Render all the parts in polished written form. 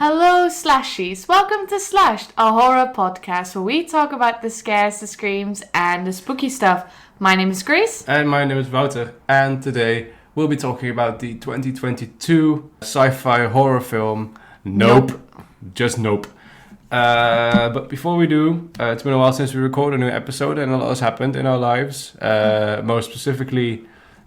Hello, Slashies. Welcome to Slashed, a horror podcast where we talk about the scares, the screams, and the spooky stuff. My name is Grace. And my name is Wouter. And today we'll be talking about the 2022 sci-fi horror film, Nope. Just Nope. But before we do, it's been a while since we recorded a new episode and a lot has happened in our lives. Most specifically,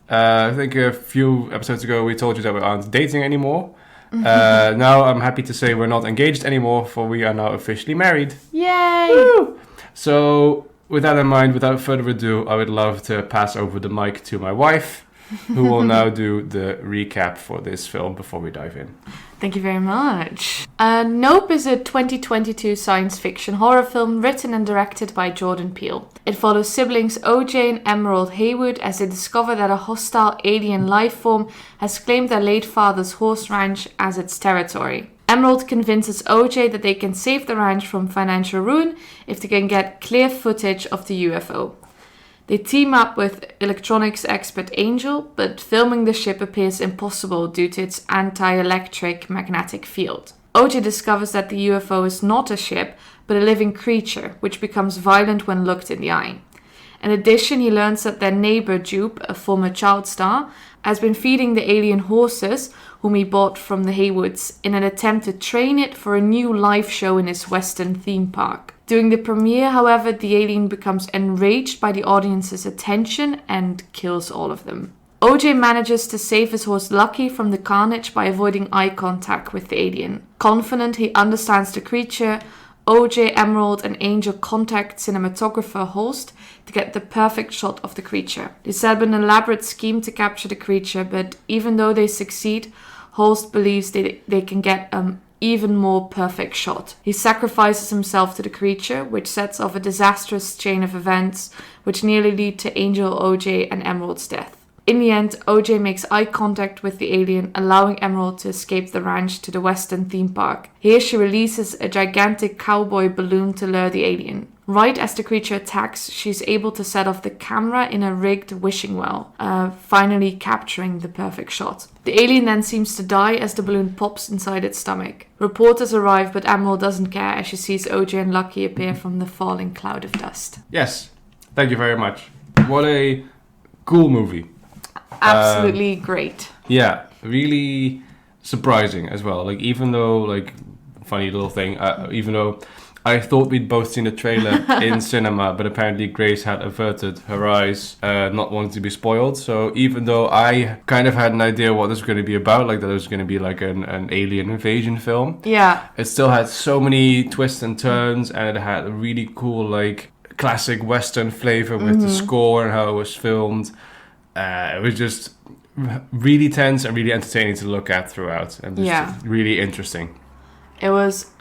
I think a few episodes ago we told you that we aren't dating anymore. Now I'm happy to say we're not engaged anymore, for we are now officially married. Yay! Woo! So with that in mind, without further ado, I would love to pass over the mic to my wife, who will now do the recap for this film before we dive in. Thank you very much. Nope is a 2022 science fiction horror film written and directed by Jordan Peele. It follows siblings OJ and Emerald Haywood as they discover that a hostile alien life form has claimed their late father's horse ranch as its territory. Emerald convinces OJ that they can save the ranch from financial ruin if they can get clear footage of the UFO. They team up with electronics expert Angel, but filming the ship appears impossible due to its anti-electric magnetic field. OJ discovers that the UFO is not a ship, but a living creature, which becomes violent when looked in the eye. In addition, he learns that their neighbor Jupe, a former child star, has been feeding the alien horses, whom he bought from the Haywoods, in an attempt to train it for a new live show in his Western theme park. During the premiere, however, the alien becomes enraged by the audience's attention and kills all of them. OJ manages to save his horse Lucky from the carnage by avoiding eye contact with the alien. Confident he understands the creature, OJ, Emerald, and Angel contact cinematographer Holst to get the perfect shot of the creature. They set up an elaborate scheme to capture the creature, but even though they succeed, Holst believes they can get even more perfect shot. He sacrifices himself to the creature, which sets off a disastrous chain of events which nearly lead to Angel, OJ, and Emerald's death. In the end, OJ makes eye contact with the alien, allowing Emerald to escape the ranch to the Western theme park. Here she releases a gigantic cowboy balloon to lure the alien. Right as the creature attacks, she's able to set off the camera in a rigged wishing well, finally capturing the perfect shot. The alien then seems to die as the balloon pops inside its stomach. Reporters arrive, but Emerald doesn't care as she sees OJ and Lucky appear from the falling cloud of dust. Yes, thank you very much. What a cool movie. Absolutely great. Yeah, really surprising as well. Like, even though, funny little thing, even though I thought we'd both seen the trailer in cinema, but apparently Grace had averted her eyes, not wanting to be spoiled. So even though I kind of had an idea what this was going to be about, like that it was going to be like an alien invasion film, yeah, it still had so many twists and turns, and it had a really cool, classic Western flavor with the score and how it was filmed. It was just really tense and really entertaining to look at throughout, and just really interesting. It was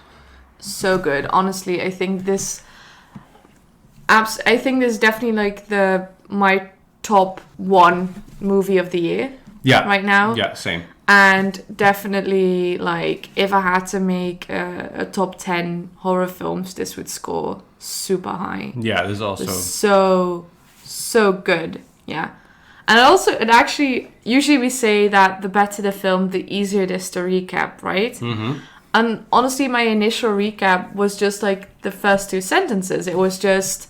so good. Honestly, I think this is definitely my top one movie of the year. Yeah. Right now. Yeah, same. And definitely, if I had to make a top 10 horror films, this would score super high. Yeah, there's also so good. Yeah. And usually we say that the better the film, the easier it is to recap, right? Mm-hmm. And honestly, my initial recap was just the first two sentences. It was just,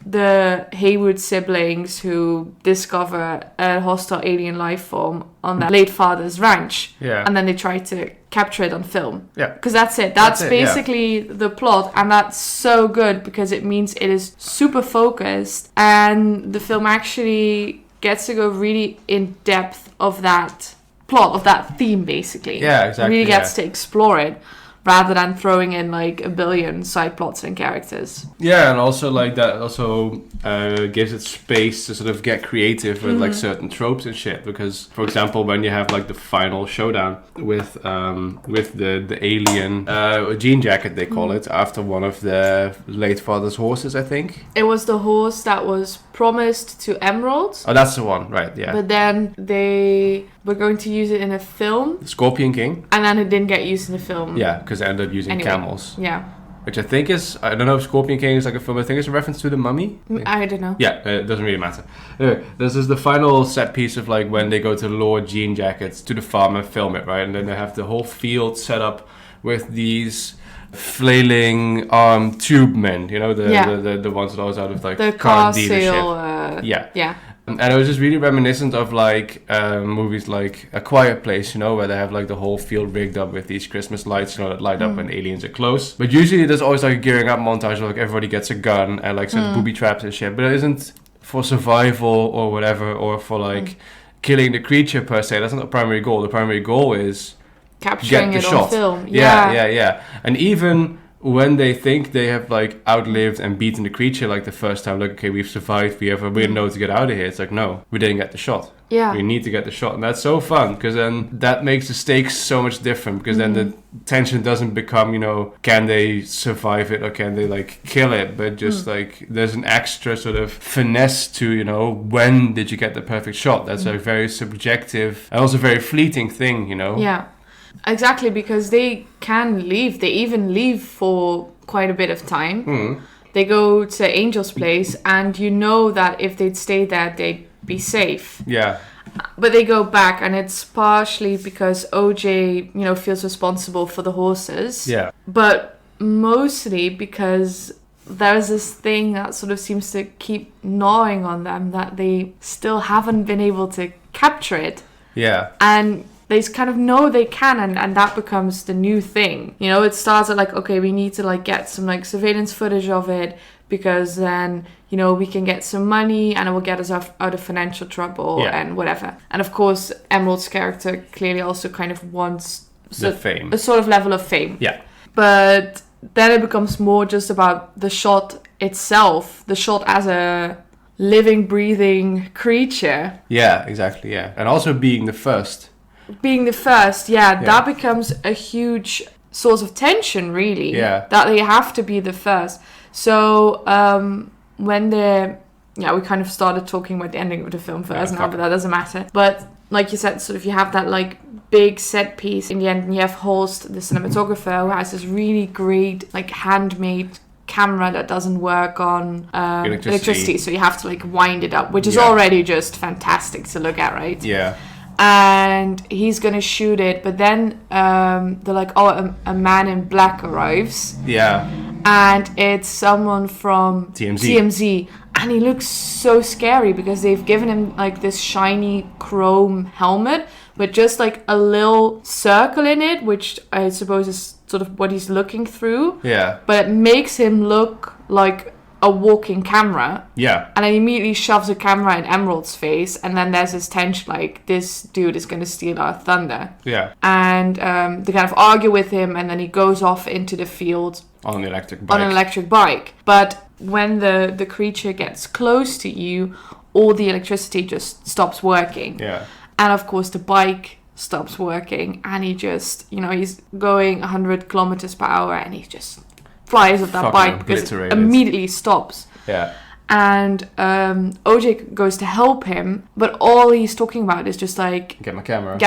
the Haywood siblings who discover a hostile alien life form on their late father's ranch. Yeah. And then they try to capture it on film. Yeah. Because that's it. That's basically the plot. And that's so good because it means it is super focused. And the film actually gets to go really in depth of that plot, of that theme, basically. Yeah, exactly. It really gets to explore it, rather than throwing in a billion side plots and characters. Yeah, and also that also gives it space to sort of get creative with certain tropes and shit. Because, for example, when you have the final showdown with the alien jean jacket, they call it, after one of the late father's horses, I think. It was the horse that was promised to Emerald. Oh, that's the one, right? Yeah. But then they were going to use it in a film. Scorpion King. And then it didn't get used in the film. Yeah, because they ended up using camels. Yeah. which I think is, I don't know if Scorpion King is like a film, I think it's a reference to The Mummy. I don't know. Yeah, it doesn't really matter. Anyway, this is the final set piece of like when they go to Lord Jean Jackets to the farm and film it, right? And then they have the whole field set up with these flailing tube men, you know, the ones that are always out of like the car car dealership. sale. Yeah. And it was just really reminiscent of like movies like A Quiet Place, you know, where they have like the whole field rigged up with these Christmas lights, you know, that light up when aliens are close. But usually there's always like a gearing up montage where like everybody gets a gun and like sets booby traps and shit. But it isn't for survival or whatever, or for like killing the creature per se. That's not the primary goal. The primary goal is Capturing get the it shot on film. Yeah. And even when they think they have like outlived and beaten the creature like the first time, like, okay, we've survived, we have a window to get out of here, it's like, no, we didn't get the shot. Yeah. We need to get the shot. And that's so fun, because then that makes the stakes so much different, because then the tension doesn't become, you know, can they survive it or can they like kill it, but just like there's an extra sort of finesse to, you know, when did you get the perfect shot? That's a very subjective and also very fleeting thing, you know. Yeah. Exactly, because they can leave. They even leave for quite a bit of time. They go to Angel's place, and you know that if they'd stay there, they'd be safe. Yeah. But they go back, and it's partially because OJ, you know, feels responsible for the horses. Yeah. But mostly because there's this thing that sort of seems to keep gnawing on them, that they still haven't been able to capture it. Yeah. And they kind of know they can, and that becomes the new thing. You know, it starts at like, okay, we need to like get some like surveillance footage of it, because then, you know, we can get some money and it will get us out of financial trouble and whatever. And of course, Emerald's character clearly also kind of wants fame. A sort of level of fame. Yeah. But then it becomes more just about the shot itself, the shot as a living, breathing creature. Yeah, exactly, yeah. And also being the first. Being the first, that becomes a huge source of tension, really. Yeah. That they have to be the first. So when they're... Yeah, we kind of started talking about the ending of the film first now, but that doesn't matter. But like you said, sort of you have that like big set piece in the end, and you have Holst, the cinematographer, who has this really great like handmade camera that doesn't work on electricity. So you have to like wind it up, which is already just fantastic to look at, right? Yeah. And he's gonna shoot it, but then they're like, oh, a man in black arrives. Yeah. And it's someone from TMZ. And he looks so scary because they've given him like this shiny chrome helmet with just like a little circle in it, which I suppose is sort of what he's looking through. Yeah. But it makes him look like a walking camera. Yeah. And then immediately shoves a camera in Emerald's face, and then there's this tension like, this dude is going to steal our thunder. Yeah. And they kind of argue with him, and then he goes off into the field on an electric bike. But when the creature gets close to you, all the electricity just stops working. Yeah. And of course the bike stops working, and he just, you know, he's going 100 kilometers per hour, and he just flies off that bike because it immediately stops. Yeah. And OJ goes to help him, but all he's talking about is just like, get my camera,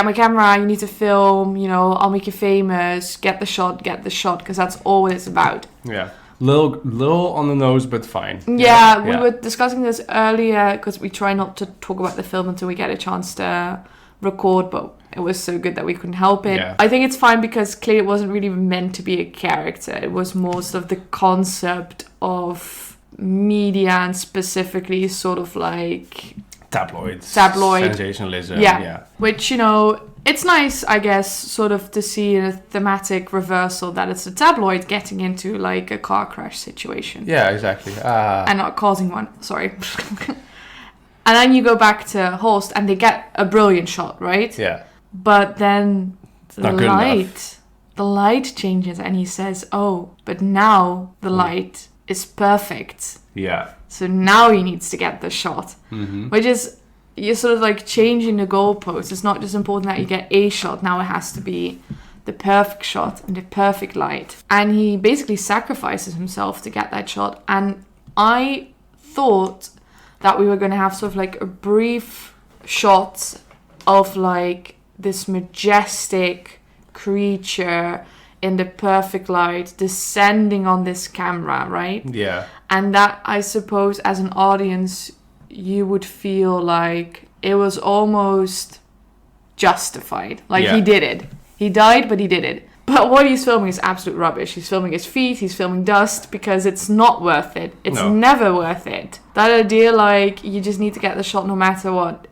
you need to film, you know, I'll make you famous, get the shot, because that's all it's about. Yeah. Little on the nose, but fine. Yeah, we were discussing this earlier, because we try not to talk about the film until we get a chance to record, but it was so good that we couldn't help it. Yeah. I think it's fine because clearly it wasn't really meant to be a character. It was more sort of the concept of media, and specifically sort of like tabloid sensationalism. Yeah. Which, you know, it's nice, I guess, sort of to see a thematic reversal, that it's a tabloid getting into like a car crash situation. Yeah, exactly. And not causing one. Sorry. And then you go back to Holst, and they get a brilliant shot, right? Yeah. But then the light changes, and he says, oh, but now the light is perfect. Yeah. So now he needs to get the shot. Mm-hmm. Which is, you're sort of like changing the goalposts. It's not just important that you get a shot. Now it has to be the perfect shot and the perfect light. And he basically sacrifices himself to get that shot. And I thought that we were going to have sort of like a brief shot of like this majestic creature in the perfect light, descending on this camera, right? Yeah. And that, I suppose, as an audience, you would feel like it was almost justified. Like, he did it. He died, but he did it. But what he's filming is absolute rubbish. He's filming his feet, he's filming dust, because it's not worth it. It's never worth it. That idea, like, you just need to get the shot no matter what,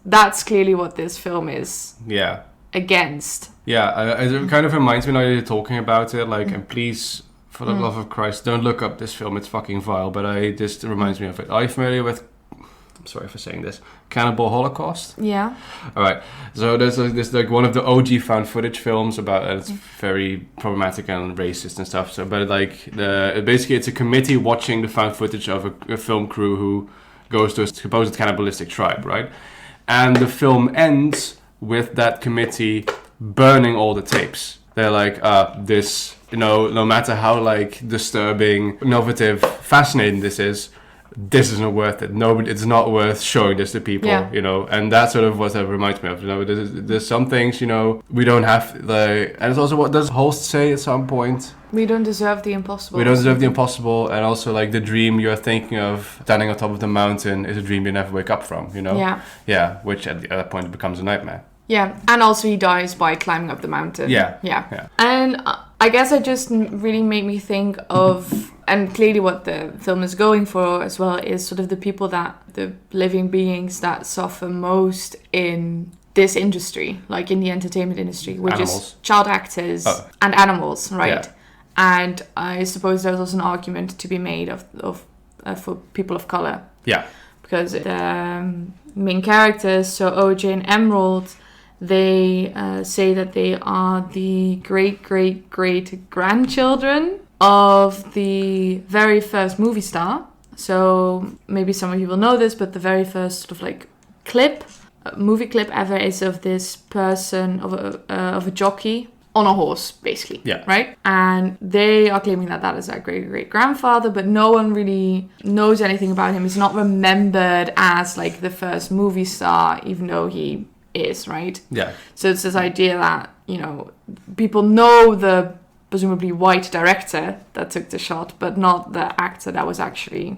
that's clearly what this film is. Yeah. Against. Yeah, it kind of reminds me now that you're talking about it, like, and please, for the love of Christ, don't look up this film, it's fucking vile, but it just reminds me of it. Are you familiar with, I'm sorry for saying this, Cannibal Holocaust? Yeah. Alright, so there's like one of the OG found footage films about, it's very problematic and racist and stuff, so, but like, basically it's a committee watching the found footage of a film crew who goes to a supposed cannibalistic tribe, right? And the film ends with that committee burning all the tapes. They're like, this, no matter how like disturbing, innovative, fascinating this isn't worth it. It's not worth showing this to people, and that's sort of what that reminds me of. There's some things, we don't have, and it's also what does Holst say at some point? We don't deserve the impossible. We don't deserve the impossible, and also like the dream you're thinking of standing on top of the mountain is a dream you never wake up from, Yeah, which at that point becomes a nightmare. Yeah, and also he dies by climbing up the mountain. Yeah. And I guess it just really made me think of, and clearly what the film is going for as well, is sort of the living beings that suffer most in this industry, like in the entertainment industry, which is child actors and animals, right? Yeah. And I suppose there's also an argument to be made of for people of color. Yeah. Because the main characters, so OJ and Emerald, they say that they are the great-great-great-grandchildren of the very first movie star. So maybe some of you will know this, but the very first sort of like movie clip ever is of this person, of a jockey on a horse, basically. Yeah. Right? And they are claiming that is our great-great-grandfather, but no one really knows anything about him. He's not remembered as like the first movie star, even though he is, right? Yeah. So it's this idea that, people know the presumably white director that took the shot, but not the actor that was actually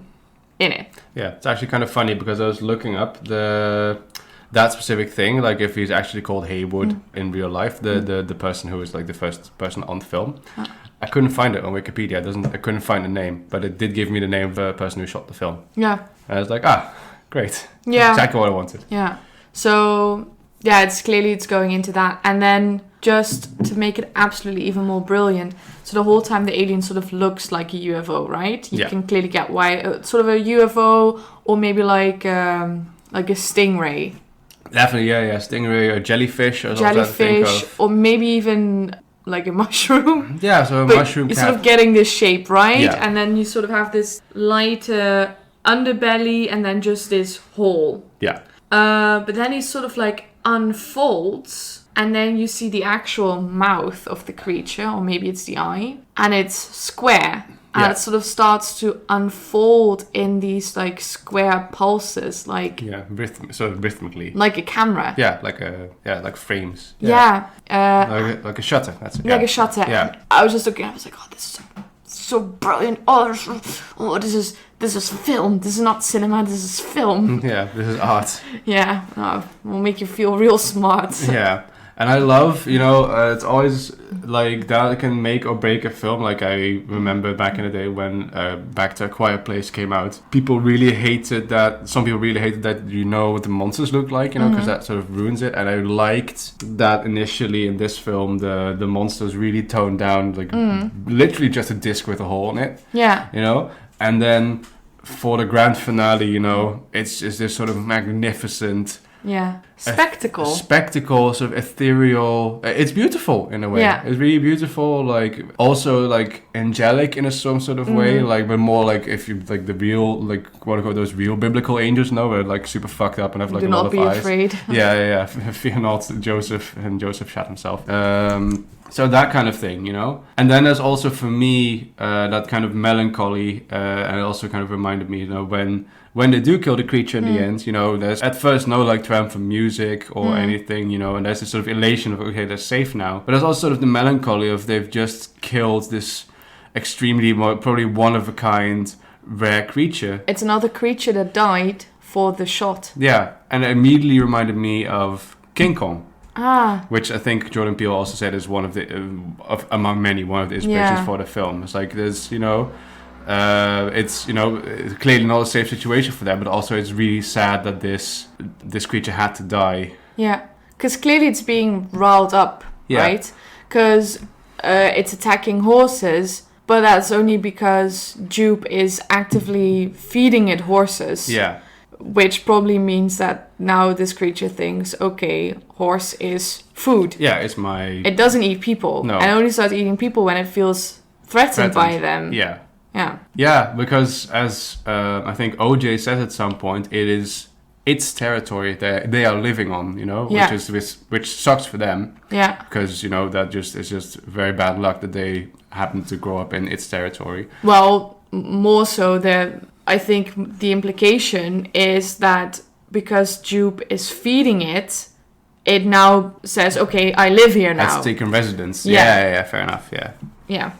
in it. Yeah, it's actually kind of funny because I was looking up that specific thing, like if he's actually called Haywood in real life, the person who was like the first person on film. I couldn't find it on Wikipedia. I couldn't find the name, but it did give me the name of the person who shot the film. Yeah. And I was like, great. Yeah. Exactly what I wanted. Yeah. So yeah, it's going into that. And then just to make it absolutely even more brilliant, so the whole time the alien sort of looks like a UFO, right? You can clearly get why, sort of a UFO, or maybe like a stingray. Definitely, yeah, stingray or jellyfish or maybe even like a mushroom. Yeah, so a mushroom. It's sort of getting this shape, right? Yeah. And then you sort of have this lighter underbelly and then just this hole. Yeah. But then he sort of like unfolds, and then you see the actual mouth of the creature, or maybe it's the eye, and it's square. And it sort of starts to unfold in these like square pulses, like rhythmically, like a camera. Yeah, like frames. Yeah, like a shutter. That's it. Like a shutter. Yeah. I was just looking. I was like, oh, this is so brilliant. Oh, this is film. This is not cinema. This is film. Yeah, this is art. Yeah, will make you feel real smart. Yeah. And I love, it's always like that can make or break a film. Like I remember back in the day when Back to a Quiet Place came out, some people really hated that, what the monsters look like, because that sort of ruins it. And I liked that initially in this film, the monsters really toned down, like literally just a disc with a hole in it. Yeah. And then for the grand finale, it's just this sort of magnificent... Yeah, spectacle. Spectacle, sort of ethereal. It's beautiful in a way. Yeah. It's really beautiful, like also like angelic in some sort of way, like but more like if you like the real, like what I call those real biblical angels, where like super fucked up and have like a lot of eyes. Do not be afraid. Yeah. Fear not, Joseph shot himself. So that kind of thing, And then there's also for me that kind of melancholy, and it also kind of reminded me, when they do kill the creature in the end, there's at first no like triumphant music or anything, you know, and there's this sort of elation of, okay, they're safe now. But there's also sort of the melancholy of they've just killed this extremely, probably one-of-a-kind, rare creature. It's another creature that died for the shot. Yeah, and it immediately reminded me of King Kong. Ah. Which I think Jordan Peele also said is one of the, among many, one of the inspirations for the film. It's like there's, you know, it's, you know, it's clearly not a safe situation for them, but also it's really sad that this creature had to die. Yeah, because clearly it's being riled up, right? Because it's attacking horses, but that's only because Jupe is actively feeding it horses. Yeah. Which probably means that now this creature thinks, okay, horse is food. Yeah, It doesn't eat people. No. And it only starts eating people when it feels threatened by them. Yeah. Yeah. Yeah, because as I think OJ says at some point, it is its territory that they are living on, you know, which sucks for them. Yeah. Because, you know, it's just very bad luck that they happen to grow up in its territory. Well, more so I think the implication is that because Jupe is feeding it, it now says, okay, I live here now. That's taken residence. Yeah. Yeah, fair enough, yeah. Yeah.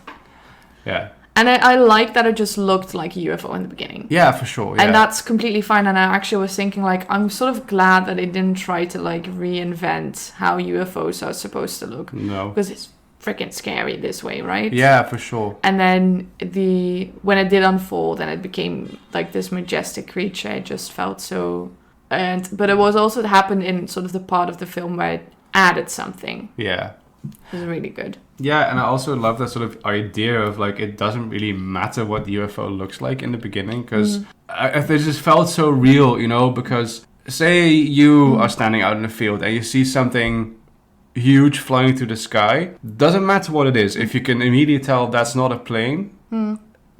Yeah. And I like that it just looked like a UFO in the beginning. Yeah, for sure. Yeah. And that's completely fine. And I actually was thinking, like, I'm sort of glad that they didn't try to, like, reinvent how UFOs are supposed to look. No. Because it's freaking scary this way, right? Yeah, for sure. And then when it did unfold and it became, like, this majestic creature, it just felt so... But it was also, it happened in sort of the part of the film where it added something. Yeah. It was really good. Yeah, and I also love that sort of idea of, like, it doesn't really matter what the UFO looks like in the beginning, because it just felt so real, you know, because say you are standing out in the field and you see something huge flying through the sky, doesn't matter what it is, if you can immediately tell that's not a plane,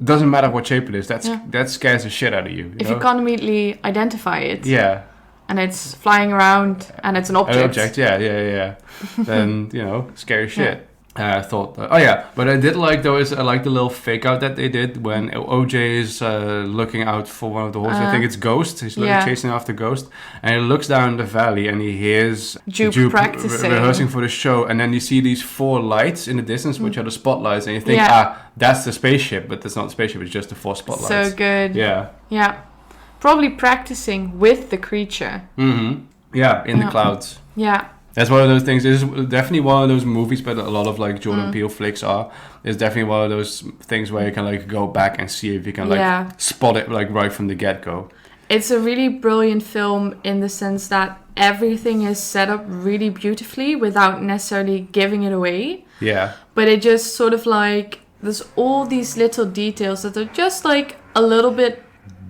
doesn't matter what shape it is, that scares the shit out of you. If you can't immediately identify it. Yeah. And it's flying around and it's an object. An object, yeah. Then, you know, scary shit. I thought, but I did like, though, I like the little fake out that they did when OJ is looking out for one of the horses. I think it's Ghost. He's chasing after Ghost. And he looks down the valley and he hears Jupe practicing. Rehearsing for the show. And then you see these 4 lights in the distance, which are the spotlights. And you think, that's the spaceship. But that's not the spaceship, it's just the 4 spotlights. So good. Yeah. Yeah. Probably practicing with the creature. Mm-hmm. Yeah, in the clouds. Yeah. That's one of those things. This is definitely one of those movies, but a lot of, like, Jordan Peele flicks are. It's definitely one of those things where you can, like, go back and see if you can, like, spot it, like, right from the get-go. It's a really brilliant film in the sense that everything is set up really beautifully without necessarily giving it away. Yeah. But it just sort of, like, there's all these little details that are just, like, a little bit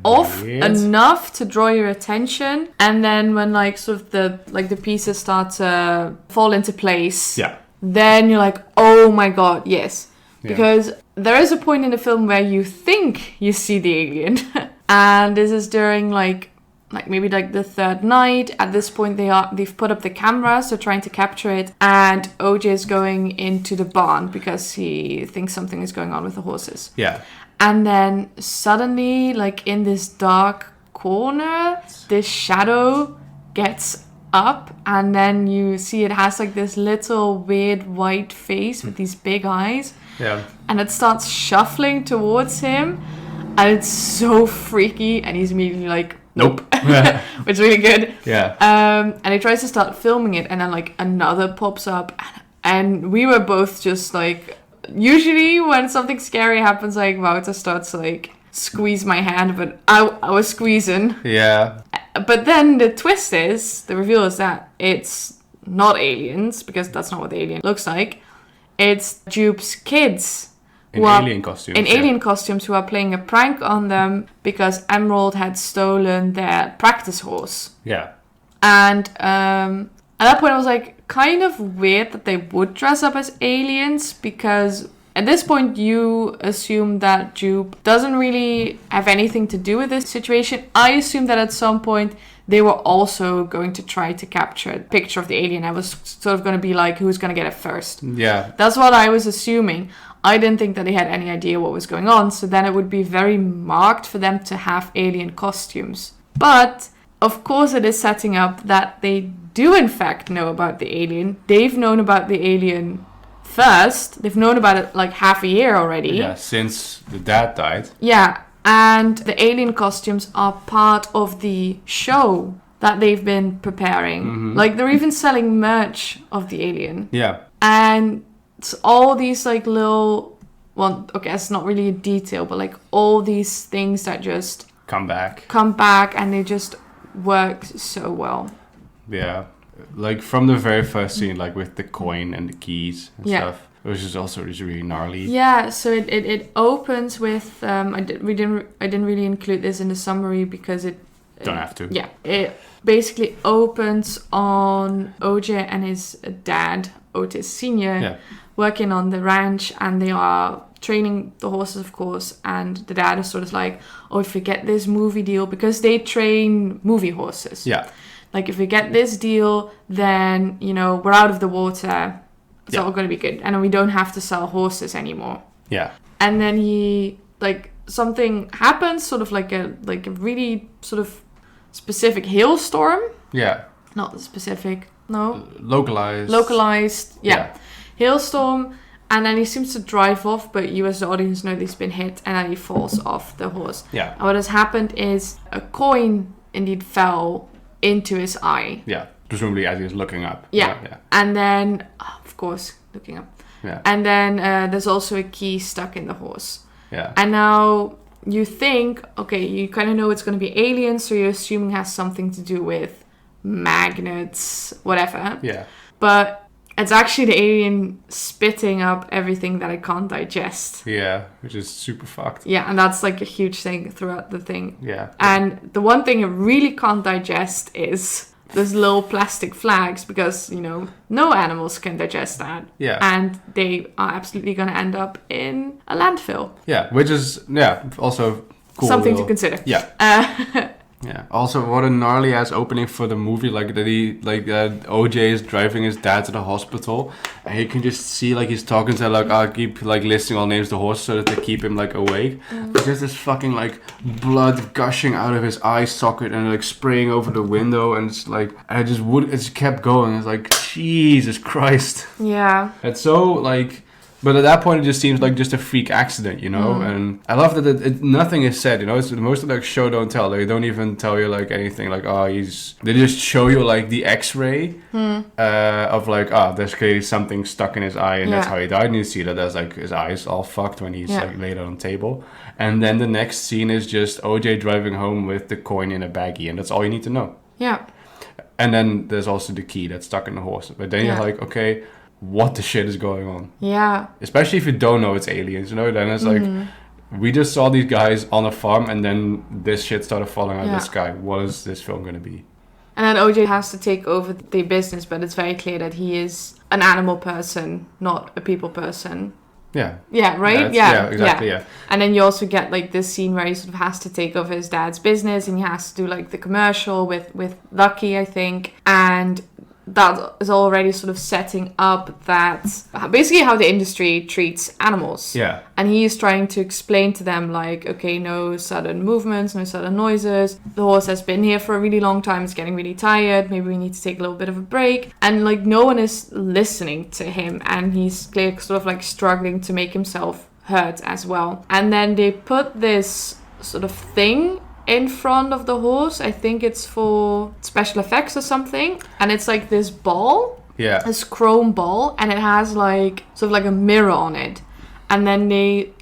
off enough to draw your attention, and then when, like, sort of the pieces start to fall into place, then you're like, oh my god, yes. Because there is a point in the film where you think you see the alien and this is during like maybe like the third night. At this point they've put up the camera, so trying to capture it, and OJ is going into the barn because he thinks something is going on with the horses. And then suddenly, like, in this dark corner, this shadow gets up, and then you see it has, like, this little weird white face with these big eyes. Yeah. And it starts shuffling towards him, and it's so freaky, and he's immediately like, nope. Which is really good. Yeah. And he tries to start filming it, and then, like, another pops up, and we were both just, like... Usually when something scary happens, like, Wouter starts to, like, squeeze my hand, but I was squeezing. Yeah. But then the reveal is that it's not aliens, because that's not what the alien looks like. It's Jupe's kids. In alien costumes. Who are playing a prank on them because Emerald had stolen their practice horse. Yeah. And at that point I was like, kind of weird that they would dress up as aliens, because at this point you assume that Jupe doesn't really have anything to do with this situation. I assume that at some point they were also going to try to capture a picture of the alien. I was sort of going to be like, who's going to get it first? Yeah. That's what I was assuming. I didn't think that they had any idea what was going on, so then it would be very marked for them to have alien costumes. But of course it is setting up that they do in fact know about the alien. They've known about the alien first. They've known about it like half a year already. Yeah, since the dad died. Yeah, and the alien costumes are part of the show that they've been preparing. Like, they're even selling merch of the alien. Yeah. And it's all these like little, well, okay, it's not really a detail, but like all these things that just come back and they just work so well. Yeah, like from the very first scene, like with the coin and the keys and stuff, which is also just really gnarly. Yeah, so it opens with I didn't really include this in the summary because it don't have to. Yeah, it basically opens on OJ and his dad, Otis Sr., working on the ranch, and they are training the horses, of course, and the dad is sort of like, oh, if we get this movie deal, because they train movie horses. Yeah. Like, if we get this deal, then, you know, we're out of the water. It's all going to be good. And we don't have to sell horses anymore. Yeah. And then he, like, something happens, sort of like a really sort of specific hailstorm. Yeah. Not specific, no. Localized. Yeah. Hailstorm. And then he seems to drive off, but you as the audience know that he's been hit, and then he falls off the horse. Yeah. And what has happened is a coin indeed fell into his eye. Yeah, presumably as he was looking up. Yeah. And then, of course, looking up. Yeah. And then there's also a key stuck in the horse. Yeah. And now you think, okay, you kind of know it's going to be aliens, so you're assuming it has something to do with magnets, whatever. Yeah. But it's actually the alien spitting up everything that it can't digest. Yeah, which is super fucked. Yeah, and that's like a huge thing throughout the thing. Yeah. And the one thing it really can't digest is those little plastic flags, because, you know, no animals can digest that. Yeah. And they are absolutely going to end up in a landfill. Yeah, which is, also cool. Something to consider. Yeah. Yeah. Also, what a gnarly ass opening for the movie. Like that OJ is driving his dad to the hospital, and you can just see like he's talking to like, I'll keep like listing all names of the horse so that they keep him like awake. There's this fucking like blood gushing out of his eye socket and like spraying over the window, and it's like, and it just kept going. It's like, Jesus Christ. Yeah. It's so like. But at that point, it just seems like just a freak accident, you know? And I love that nothing is said, you know? It's most of like show don't tell. They don't even tell you like anything like, they just show you like the x-ray of like, there's clearly something stuck in his eye and that's how he died. And you see that there's like his eyes all fucked when he's like laid on the table. And then the next scene is just OJ driving home with the coin in a baggie, and that's all you need to know. Yeah. And then there's also the key that's stuck in the horse. But then you're like, okay, what the shit is going on? Yeah. Especially if you don't know it's aliens, you know? Then it's like, we just saw these guys on a farm and then this shit started falling out of the sky. What is this film going to be? And then OJ has to take over the business, but it's very clear that he is an animal person, not a people person. Yeah. Yeah, right? Yeah, exactly, yeah. And then you also get like this scene where he sort of has to take over his dad's business, and he has to do like the commercial with Lucky, I think. And that is already sort of setting up that basically how the industry treats animals. Yeah. And he is trying to explain to them like, okay, no sudden movements, no sudden noises. The horse has been here for a really long time. It's getting really tired. Maybe we need to take a little bit of a break. And like no one is listening to him. And he's clearly sort of like struggling to make himself heard as well. And then they put this sort of thing in front of the horse. I think it's for special effects or something, and it's like this ball, this chrome ball, and it has like sort of like a mirror on it. And then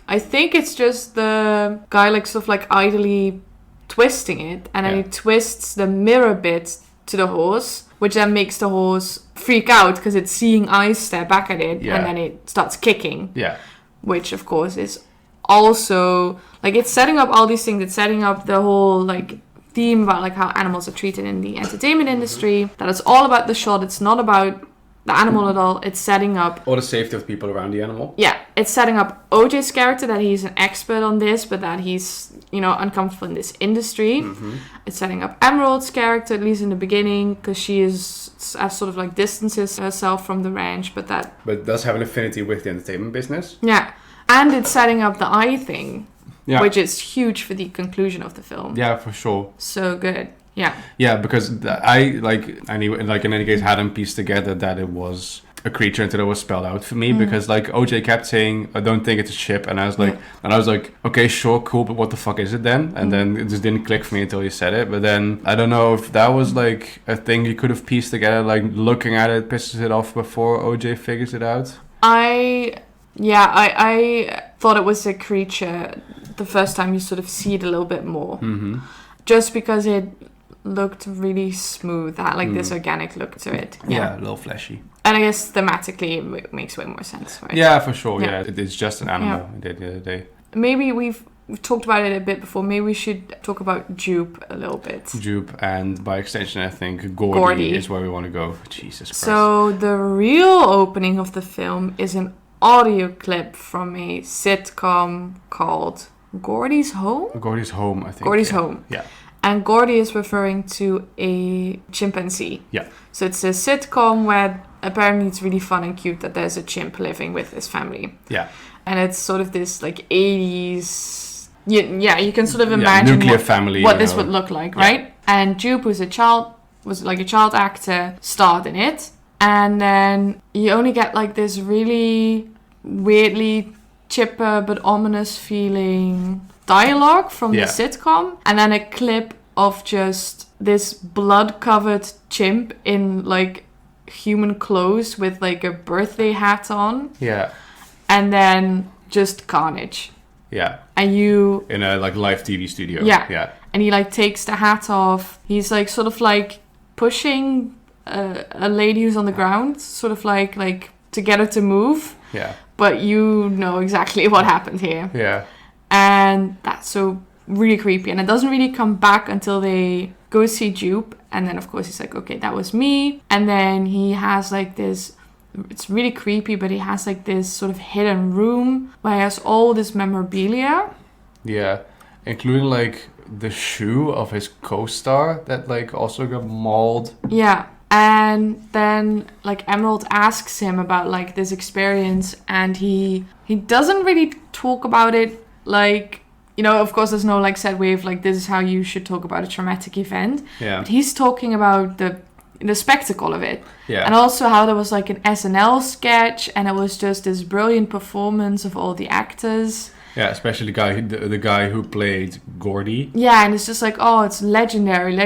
I think it's just the guy like sort of like idly twisting it, and then he twists the mirror bit to the horse, which then makes the horse freak out because it's seeing eyes stare back at it, and then it starts kicking, which of course is also like, it's setting up all these things. It's setting up the whole like theme about like how animals are treated in the entertainment industry, that it's all about the shot. It's not about the animal at all. It's setting up or the safety of people around the animal. It's setting up OJ's character, that he's an expert on this, but that he's, you know, uncomfortable in this industry. It's setting up Emerald's character, at least in the beginning, because she is sort of like distances herself from the ranch, but does have an affinity with the entertainment business. And it's setting up the eye thing, which is huge for the conclusion of the film. Yeah, for sure. So good. Yeah, because in any case hadn't pieced together that it was a creature until it was spelled out for me, because like OJ kept saying, I don't think it's a ship, and I was like, okay, sure, cool, but what the fuck is it then? And then it just didn't click for me until you said it. But then I don't know if that was like a thing you could have pieced together, like looking at it pisses it off before OJ figures it out. I thought it was a creature the first time you sort of see it a little bit more, just because it looked really smooth, had like this organic look to it. Yeah, a little fleshy. And I guess thematically it makes way more sense, right? Yeah, for sure. Yeah, it's just an animal at the end of the day. Maybe we've talked about it a bit before. Maybe we should talk about Jupe a little bit. Jupe, and by extension, I think Gordy is where we want to go. Jesus Christ. So the real opening of the film is an audio clip from a sitcom called Gordy's Home? Gordy's Home, I think. Gordy's Home. Yeah. And Gordy is referring to a chimpanzee. Yeah. So it's a sitcom where apparently it's really fun and cute that there's a chimp living with his family. Yeah. And it's sort of this like 80s... Yeah, you can sort of imagine nuclear family, what this would look like, right? And Jupe was a child actor, starred in it. And then you only get like this really weirdly chipper but ominous feeling dialogue from the sitcom, and then a clip of just this blood-covered chimp in like human clothes with like a birthday hat on. Yeah. And then just carnage. Yeah. And you... in a like live TV studio. Yeah. Yeah. And he like takes the hat off. He's like sort of like pushing a lady who's on the ground, sort of like to get her to move. Yeah. But you know exactly what happened here. Yeah. And that's so really creepy. And it doesn't really come back until they go see Jupe. And then, of course, he's like, okay, that was me. And then he has like this... It's really creepy, but he has like this sort of hidden room where he has all this memorabilia. Yeah. Including like the shoe of his co-star that like also got mauled. Yeah. And then like Emerald asks him about like this experience, and he doesn't really talk about it like, you know, of course there's no like set way of like this is how you should talk about a traumatic event. Yeah. But he's talking about the spectacle of it. Yeah. And also how there was like an SNL sketch, and it was just this brilliant performance of all the actors. Yeah, especially the guy who played Gordy. Yeah, and it's just like, oh, it's legendary.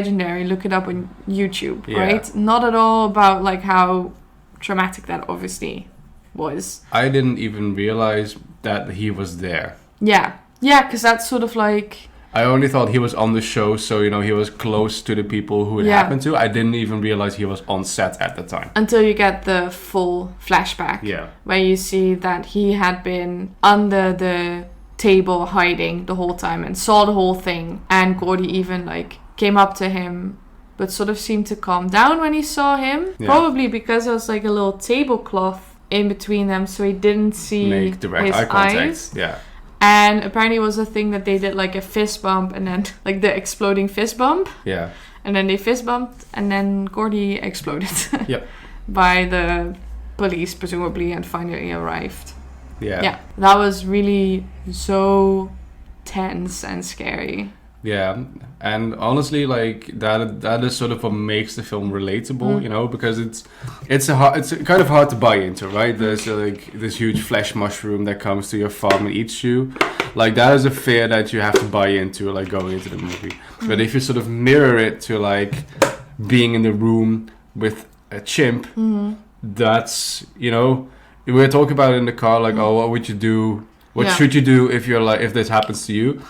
Look it up on YouTube, right? Not at all about like how traumatic that obviously was. I didn't even realize that he was there. Yeah, because that's sort of like... I only thought he was on the show, so, you know, he was close to the people who it happened to. I didn't even realize he was on set at the time. Until you get the full flashback. Yeah. Where you see that he had been under the table hiding the whole time and saw the whole thing. And Gordy even, like, came up to him, but sort of seemed to calm down when he saw him. Yeah. Probably because there was, like, a little tablecloth in between them, so he didn't see make direct his eye contact. eyes. Yeah. And apparently it was a thing that they did like a fist bump, and then like the exploding fist bump. Yeah. And then they fist bumped, and then Gordy exploded. Yep. By the police, presumably, and finally arrived. Yeah. Yeah. That was really so tense and scary. Yeah, and honestly, like that is sort of what makes the film relatable, you know, because it's kind of hard to buy into, right? There's like this huge flesh mushroom that comes to your farm and eats you, like that is a fear that you have to buy into, like going into the movie. But if you sort of mirror it to like being in the room with a chimp, that's, you know, we were talking about it in the car, like, oh, what would you do? What should you do if you're like if this happens to you?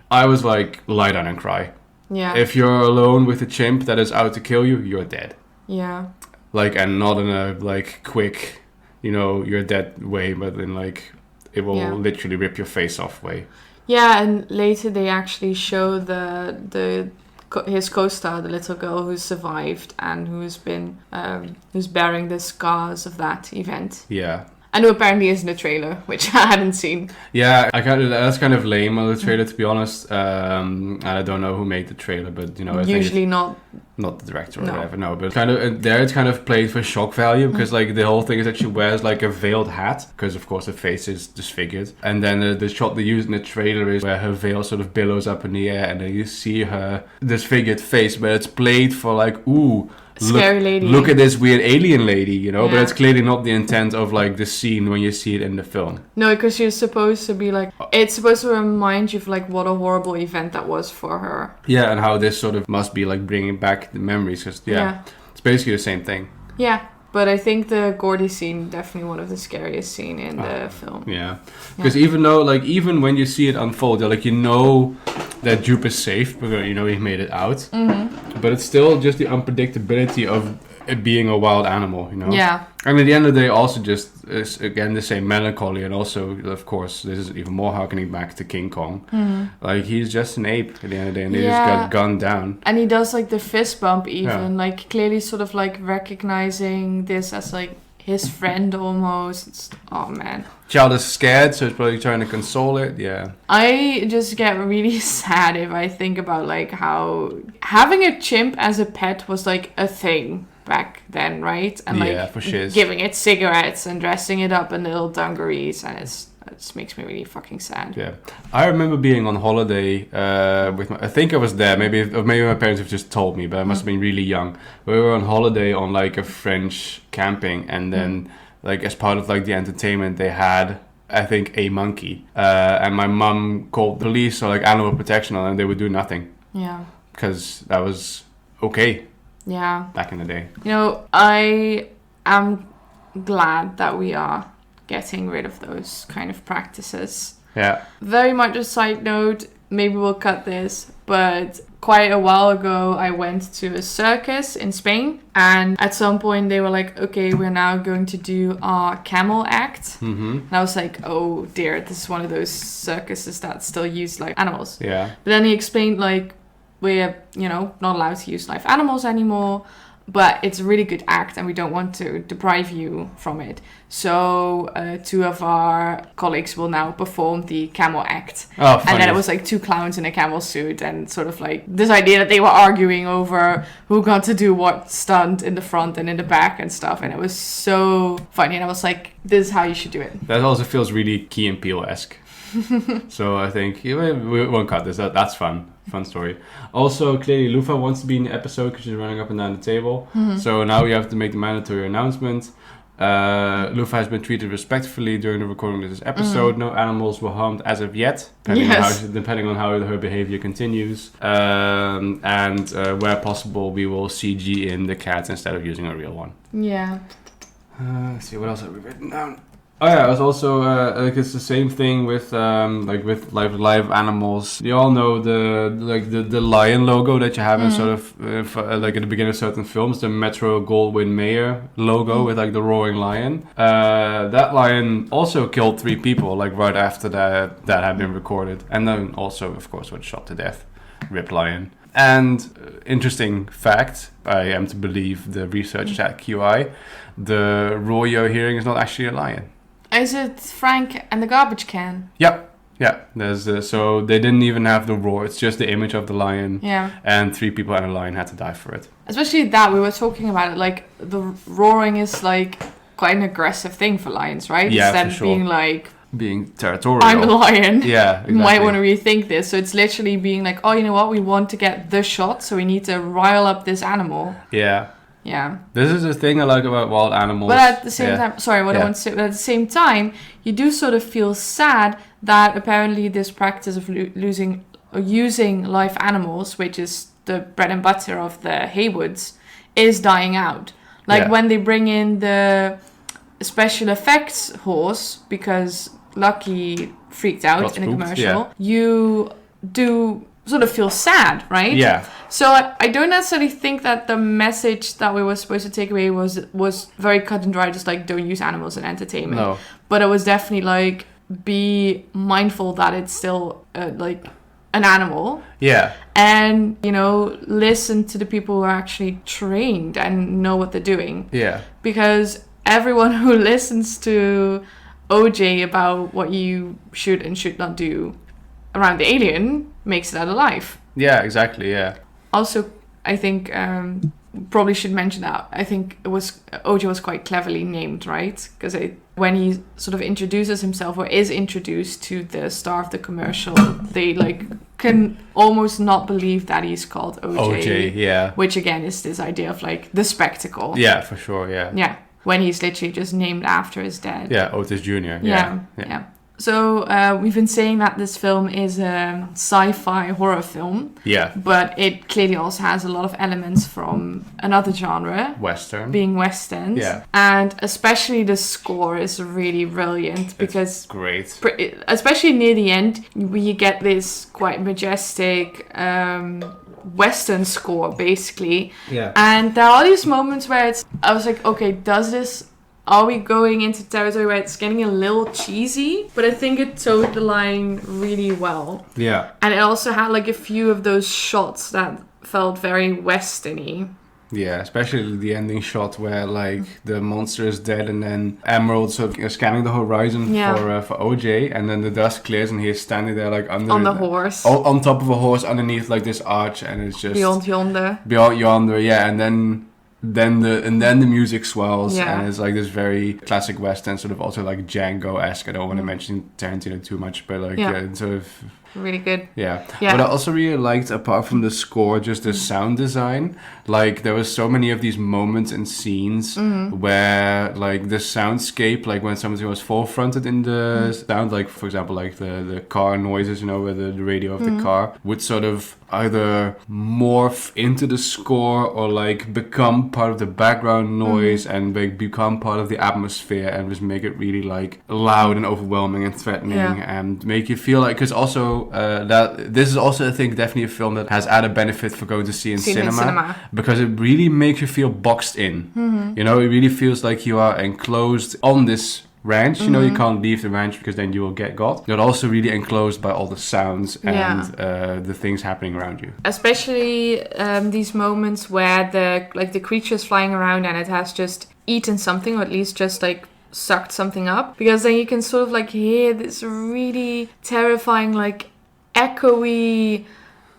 I was like, lie down and cry. Yeah. If you're alone with a chimp that is out to kill you, you're dead. Yeah. Like, and not in a like quick, you know, you're dead way, but in like it will literally rip your face off way. Yeah, and later they actually show his co-star, the little girl who survived and who's been who's bearing the scars of that event. Yeah. And who apparently is in the trailer, which I hadn't seen. Yeah, that's kind of lame on the trailer, to be honest. And I don't know who made the trailer, but I Usually think not the director or whatever. No, but kind of there it's kind of played for shock value because like the whole thing is that she wears like a veiled hat because of course her face is disfigured, and then the shot they use in the trailer is where her veil sort of billows up in the air, and then you see her disfigured face, but it's played for like scary lady. Look at this weird alien lady, but it's clearly not the intent of like the scene when you see it in the film. No, because she's supposed to be like, it's supposed to remind you of like what a horrible event that was for her. Yeah, and how this sort of must be like bringing back the memories, because it's basically the same thing. Yeah. But I think the Gordy scene definitely one of the scariest scene in the film. Yeah, because even when you see it unfold, that Jupe is safe because he made it out. Mm-hmm. But it's still just the unpredictability of it being a wild animal. Yeah. And at the end of the day, also just is again the same melancholy, and also of course this is even more harkening back to King Kong. Mm-hmm. Like he's just an ape at the end of the day, and they just got gunned down. And he does like the fist bump even, like clearly sort of like recognizing this as like his friend almost. Oh man. Child is scared, so he's probably trying to console it. Yeah. I just get really sad if I think about like how having a chimp as a pet was like a thing back then, right? And like for sure. Giving it cigarettes and dressing it up in little dungarees, and it just makes me really fucking sad. Yeah, I remember being on holiday with I think I was there. Maybe my parents have just told me, but I must have been really young. We were on holiday on like a French camping, and then like as part of like the entertainment, they had I think a monkey, and my mum called the police or like animal protection on, and they would do nothing. Yeah, because that was okay. Yeah. Back in the day. I am glad that we are getting rid of those kind of practices. Yeah. Very much a side note, maybe we'll cut this, but quite a while ago I went to a circus in Spain, and at some point they were like, okay, we're now going to do our camel act. Mm-hmm. And I was like, oh dear, this is one of those circuses that still use live animals. Yeah. But then he explained like, we're, not allowed to use live animals anymore, but it's a really good act and we don't want to deprive you from it. So 2 of our colleagues will now perform the camel act. Oh, funny. And then it was like 2 clowns in a camel suit, and sort of like this idea that they were arguing over who got to do what stunt in the front and in the back and stuff. And it was so funny. And I was like, this is how you should do it. That also feels really Key and Peele-esque. So I think we won't cut this. That's fun. Fun story. Also, clearly Lufa wants to be in the episode because she's running up and down the table. Mm-hmm. So now we have to make the mandatory announcement. Lufa has been treated respectfully during the recording of this episode. Mm-hmm. No animals were harmed as of yet, depending on how her behavior continues. And where possible, we will CG in the cat instead of using a real one. Yeah. Let's see, what else have we written down? Oh yeah, it was also it's the same thing with with live animals. You all know the lion logo that you have in sort of at the beginning of certain films, the Metro-Goldwyn-Mayer logo with like the roaring lion. That lion also killed 3 people right after that had been recorded, and then also of course was shot to death. Rip lion. And interesting fact, I am to believe the researchers at QI, the roar you're hearing is not actually a lion. Is it Frank and the garbage can? Yep. Yeah. There's so they didn't even have the roar. It's just the image of the lion. Yeah. And 3 people and a lion had to die for it. Especially that we were talking about it. Like the roaring is like quite an aggressive thing for lions, right? Yeah, instead for sure. of being like being territorial. I'm a lion. Yeah. Exactly. You might want to rethink this. So it's literally being like, oh, you know what? We want to get the shot, so we need to rile up this animal. Yeah. Yeah. This is the thing I like about wild animals. But at the same time, sorry, what I want to say, but at the same time, you do sort of feel sad that apparently this practice of using live animals, which is the bread and butter of the Haywoods, is dying out. Like when they bring in the special effects horse, because Lucky freaked out in a commercial, you do sort of feel sad, right? Yeah. So I don't necessarily think that the message that we were supposed to take away was very cut and dry, just like don't use animals in entertainment. No. But it was definitely like be mindful that it's still like an animal. Yeah. And, listen to the people who are actually trained and know what they're doing. Yeah. Because everyone who listens to OJ about what you should and should not do around the alien makes it out alive. Yeah, exactly, yeah. Also, I think probably should mention that I think OJ was quite cleverly named, right? Because when he sort of introduces himself or is introduced to the star of the commercial, they like can almost not believe that he's called OJ. OJ, yeah. Which again is this idea of like the spectacle. Yeah, for sure, yeah. Yeah, when he's literally just named after his dad. Yeah, Otis Jr. Yeah. So we've been saying that this film is a sci-fi horror film. Yeah. But it clearly also has a lot of elements from another genre. Western. Being westerns. Yeah. And especially the score is really brilliant because... It's great. Especially near the end, we get this quite majestic... Western score, basically. Yeah. And there are these moments where I was like, okay, are we going into territory where it's getting a little cheesy? But I think it towed the line really well. Yeah. And it also had like a few of those shots that felt very westerny. Yeah, especially the ending shot where like the monster is dead and then Emerald sort of scanning the horizon for OJ, and then the dust clears and he's standing there like on the horse, on top of a horse underneath like this arch, and it's just beyond yonder, yeah, and then the music swells, and it's like this very classic western, sort of also like Django-esque. I don't want to mention Tarantino too much, but like it's sort of really good. Yeah. But I also really liked, apart from the score, just the sound design. Like there was so many of these moments and scenes where like the soundscape, like when something was forefronted in the sound, like for example like the car noises, you know, where the radio of the car would sort of either morph into the score or like become part of the background noise and like become part of the atmosphere and just make it really like loud and overwhelming and threatening and make you feel like, because also that this is also I think definitely a film that has added benefit for going to see in cinema, because it really makes you feel boxed in. You know, it really feels like you are enclosed on this ranch. You know, you can't leave the ranch because then you will get got. You're also really enclosed by all the sounds and the things happening around you. Especially these moments where the creature's flying around and it has just eaten something, or at least just like sucked something up, because then you can sort of like hear this really terrifying like echoey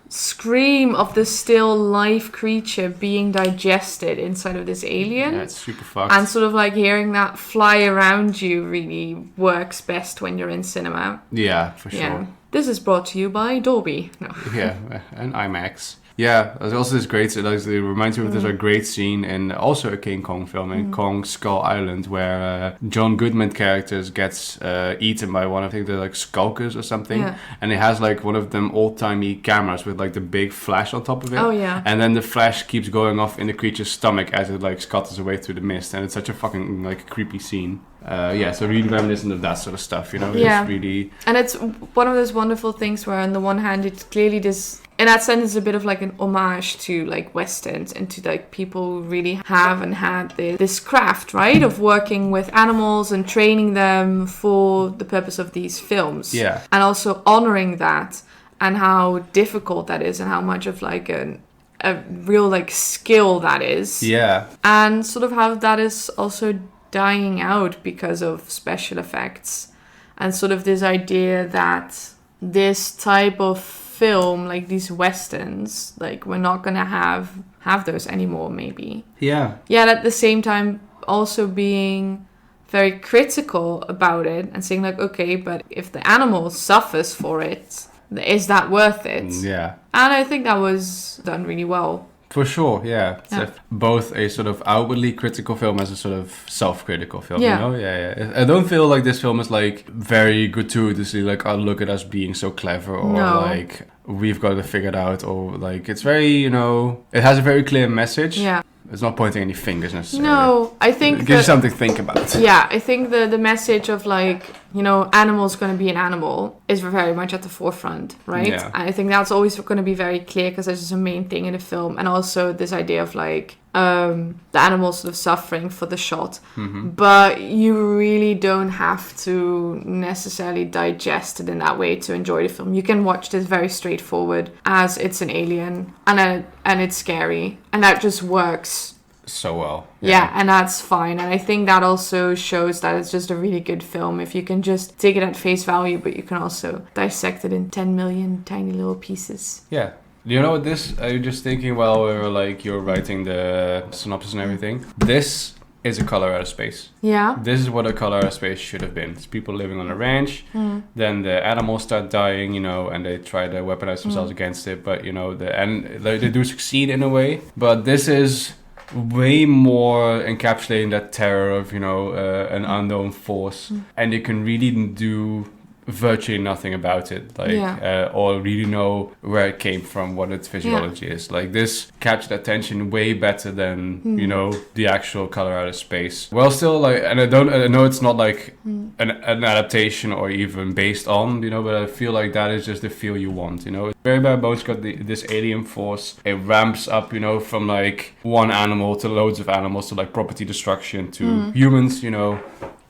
scream of the still life creature being digested inside of this alien. Yeah, it's super fucked. And sort of like hearing that fly around you really works best when you're in cinema. Yeah, for sure. Yeah. This is brought to you by Dolby. No. Yeah, and IMAX. Yeah, there's also this great, it reminds me of this great scene in also a King Kong film, in Kong Skull Island, where John Goodman characters gets eaten by one, I think they're like skulkers or something, and it has like one of them old-timey cameras with like the big flash on top of it. Oh yeah. And then the flash keeps going off in the creature's stomach as it like scuttles away through the mist, and it's such a fucking like creepy scene. So really reminiscent of that sort of stuff, you know? Yeah. It's really... And it's one of those wonderful things where on the one hand it's clearly this... In that sense, it's a bit of like an homage to like westerns and to like people who really have and had this craft, right? Of working with animals and training them for the purpose of these films. Yeah. And also honoring that and how difficult that is and how much of like a real like skill that is. Yeah. And sort of how that is also dying out because of special effects. And sort of this idea that this type of film, like these westerns, like we're not gonna have those anymore, maybe. Yeah. Yeah, at the same time also being very critical about it and saying like, okay, but if the animal suffers for it, is that worth it? Yeah. And I think that was done really well. For sure, yeah. It's both a sort of outwardly critical film as a sort of self-critical film, you know? Yeah. I don't feel like this film is like very gratuitously like, oh, look at us being so clever, or like we've got it figured out, or like it's very, you know, it has a very clear message. Yeah. It's not pointing any fingers necessarily. No, I think it gives you something to think about. Yeah, I think the message of like, you know, animal's going to be an animal is very much at the forefront, right? Yeah. And I think that's always going to be very clear because this is a main thing in the film. And also this idea of like the animal sort of suffering for the shot. Mm-hmm. But you really don't have to necessarily digest it in that way to enjoy the film. You can watch this very straightforward as it's an alien and it's scary. And that just works so well. Yeah, and that's fine. And I think that also shows that it's just a really good film if you can just take it at face value, but you can also dissect it in 10 million tiny little pieces. Yeah. You know what this, I was just thinking while we were like, you're writing the synopsis and everything. This is a color out of space. Yeah. This is what a color out of space should have been. It's people living on a ranch. Then the animals start dying, you know, and they try to weaponize themselves against it. But, you know, they do succeed in a way. But this is way more encapsulating that terror of, you know, an unknown force. And you can really do virtually nothing about it, like or really know where it came from, what its physiology is. Like this captured attention way better than you know, the actual color out of space. Well, still, like, and I know it's not like an adaptation or even based on, you know, but I feel like that is just the feel you want, you know. Very Bare Bones got this alien force. It ramps up, you know, from like one animal to loads of animals to like property destruction to humans, you know.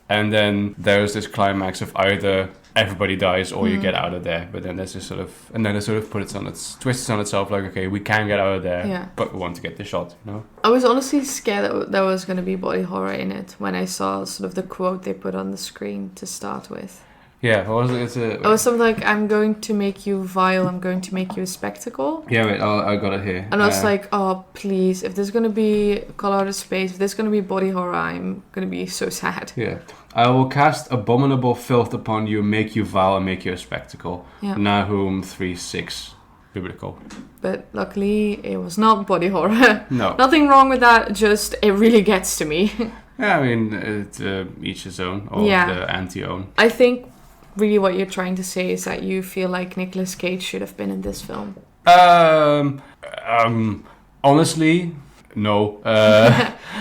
And then there's this climax of either everybody dies or you get out of there. But then there's this sort of, and then it sort of twists on itself like, okay, we can get out of there, but we want to get the shot, you know? I was honestly scared that there was going to be body horror in it when I saw sort of the quote they put on the screen to start with. Yeah, what was it? It was something like, I'm going to make you vile, I'm going to make you a spectacle. Yeah, wait, I got it here. And I was like, oh, please, if there's going to be color out of space, if there's going to be body horror, I'm going to be so sad. Yeah. I will cast abominable filth upon you, make you vile, and make you a spectacle. Yeah. Nahum 3:6, biblical. But luckily, it was not body horror. No. Nothing wrong with that, just it really gets to me. Yeah, I mean, it's each his own, or the anti-own. I think really what you're trying to say is that you feel like Nicolas Cage should have been in this film. Honestly, no.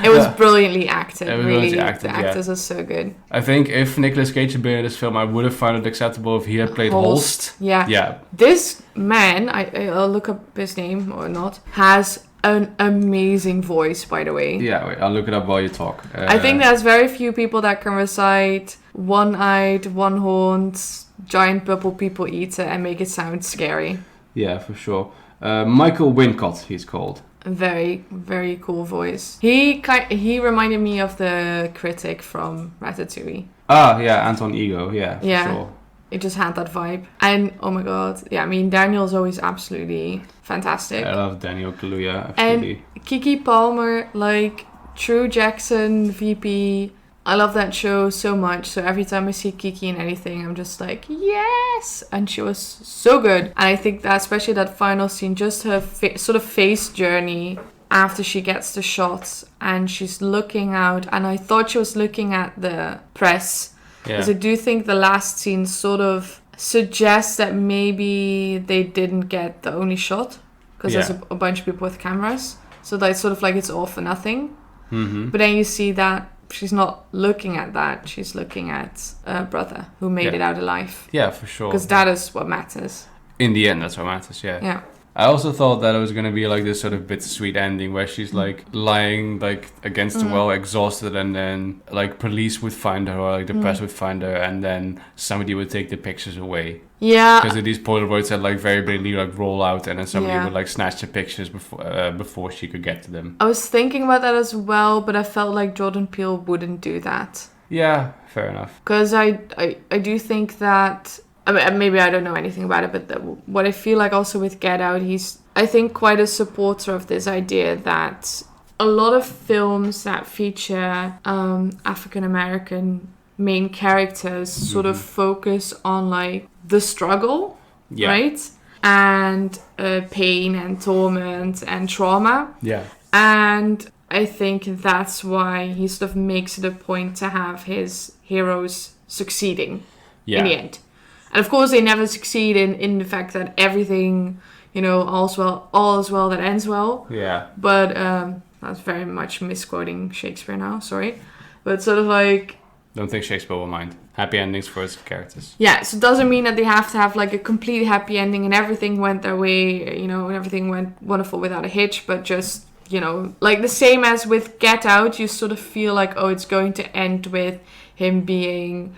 It was brilliantly acted. It was really, brilliantly acted, the actors are so good. I think if Nicolas Cage had been in this film, I would have found it acceptable if he had played Holst. Yeah. Yeah. This man, I'll look up his name or not, has an amazing voice, by the way. Yeah, wait, I'll look it up while you talk. I think there's very few people that can recite one-eyed, one-horned, giant purple people eater and make it sound scary. Yeah, for sure. Michael Wincott, he's called. Very, very cool voice. He reminded me of the critic from Ratatouille. Ah, yeah, Anton Ego, yeah, for sure. It just had that vibe. And, oh my god, yeah, I mean, Daniel's always absolutely fantastic. I love Daniel Kaluuya, absolutely. And Keke Palmer, like, True Jackson, VP, I love that show so much. So every time I see Keke in anything, I'm just like, yes! And she was so good. And I think that, especially that final scene, just her sort of face journey after she gets the shot and she's looking out. And I thought she was looking at the press. Because I do think the last scene sort of suggests that maybe they didn't get the only shot. Because there's a bunch of people with cameras. So that it's sort of like it's all for nothing. Mm-hmm. But then you see that she's not looking at that. She's looking at her brother who made it out alive. Yeah, for sure. Because that is what matters. In the end, that's what matters, Yeah. I also thought that it was going to be like this sort of bittersweet ending where she's like lying like against the wall, exhausted, and then like police would find her or like the press would find her, and then somebody would take the pictures away. Yeah. Because these Polaroids had like very blatantly like roll out, and then somebody would like snatch the pictures before she could get to them. I was thinking about that as well, but I felt like Jordan Peele wouldn't do that. Yeah, fair enough. Because I do think that, I mean, maybe I don't know anything about it, but what I feel like also with Get Out, he's, I think, quite a supporter of this idea that a lot of films that feature African-American main characters sort of focus on like the struggle, right? And pain and torment and trauma. Yeah. And I think that's why he sort of makes it a point to have his heroes succeeding in the end. And of course, they never succeed in the fact that everything, you know, all is well that ends well. Yeah. But that's very much misquoting Shakespeare now. Sorry, but sort of like. Don't think Shakespeare will mind. Happy endings for his characters. Yeah, so it doesn't mean that they have to have like a complete happy ending and everything went their way, you know, and everything went wonderful without a hitch, but just, you know, like the same as with Get Out, you sort of feel like, oh, it's going to end with him being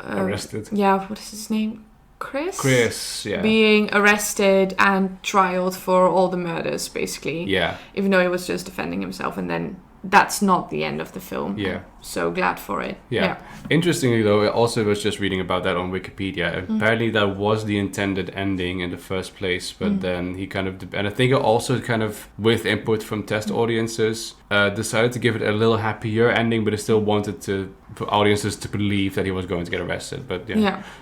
arrested. Yeah, what is his name? Chris, yeah. Being arrested and trialed for all the murders, basically. Yeah. Even though he was just defending himself, and then that's not the end of the film. Yeah. So glad for it. Yeah. Interestingly, though, I also was just reading about that on Wikipedia. Apparently, that was the intended ending in the first place, but then he kind of, and I think it also kind of, with input from test audiences, decided to give it a little happier ending, but he still wanted for audiences to believe that he was going to get arrested. But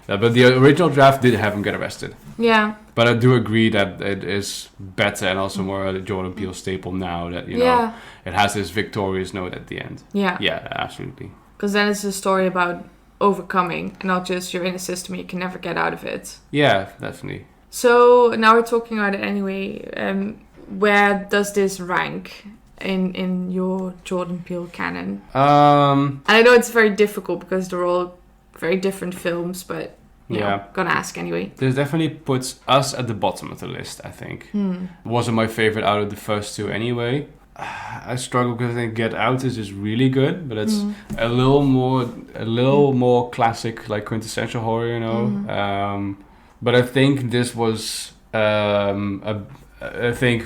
but the original draft did have him get arrested. Yeah. But I do agree that it is better and also more a Jordan Peele staple now that, you know, it has this victorious note at the end. Yeah. Yeah, absolutely. Because then it's a story about overcoming and not just you're in a system you can never get out of it. Yeah, definitely. So now we're talking about it anyway. Where does this rank in your Jordan Peele canon? And I know it's very difficult because they're all very different films, but you know, gonna ask anyway. This definitely puts us at the bottom of the list, I think. Wasn't my favorite out of the first two anyway. I struggle because I think Get Out is just really good, but it's a little more classic, like quintessential horror, you know. But I think this was, I think,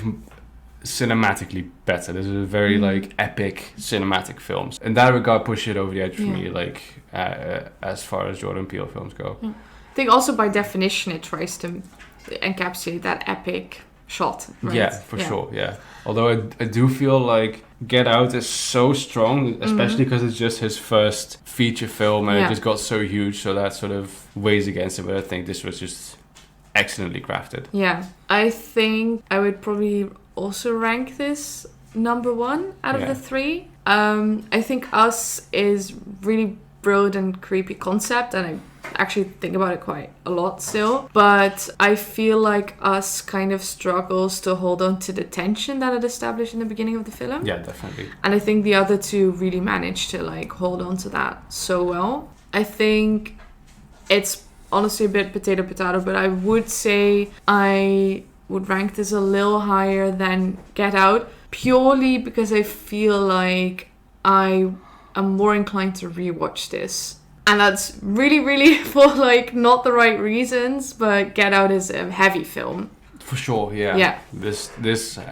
cinematically better. This is a very like epic cinematic film. In that regard, push it over the edge for me, like as far as Jordan Peele films go. I think also by definition it tries to encapsulate that epic shot. Right? Yeah, for sure. Yeah. Although I do feel like Get Out is so strong, especially because it's just his first feature film and it just got so huge, so that sort of weighs against it. But I think this was just excellently crafted. Yeah. I think I would probably also rank this number one out of the three. I think Us is really brilliant and creepy concept, and I actually think about it quite a lot still, but I feel like Us kind of struggles to hold on to the tension that it established in the beginning of the film. Yeah, definitely. And I think the other two really managed to like hold on to that so well. I think it's honestly a bit potato, but I would say I would rank this a little higher than Get Out, purely because I feel like I am more inclined to rewatch this. And that's really, really for like not the right reasons, but Get Out is a heavy film. For sure, yeah. Yeah. This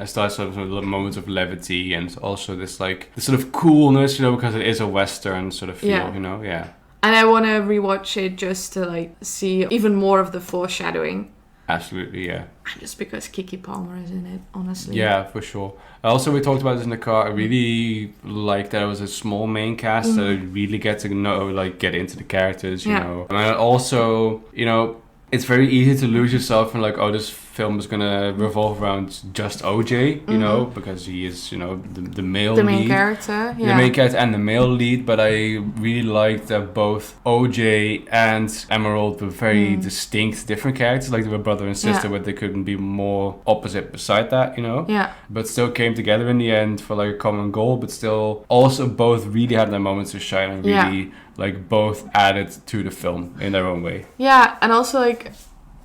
starts with moments of levity and also this like this sort of coolness, you know, because it is a Western sort of feel, you know, And I want to rewatch it just to like see even more of the foreshadowing. Absolutely, yeah. Just because Kiki Palmer is in it, honestly. Yeah, for sure. Also, we talked about this in the car. I really like that it was a small main cast, so you really get to know, like, get into the characters, you know. And also, you know, it's very easy to lose yourself in like, oh, this film is gonna revolve around just OJ, you know, because he is, you know, the male lead. The main character, The main character and the male lead, but I really liked that both OJ and Emerald were very distinct, different characters, like they were brother and sister, but they couldn't be more opposite beside that, you know? Yeah. But still came together in the end for like a common goal, but still also both really had their moments to shine and really like both added to the film in their own way. Yeah, and also like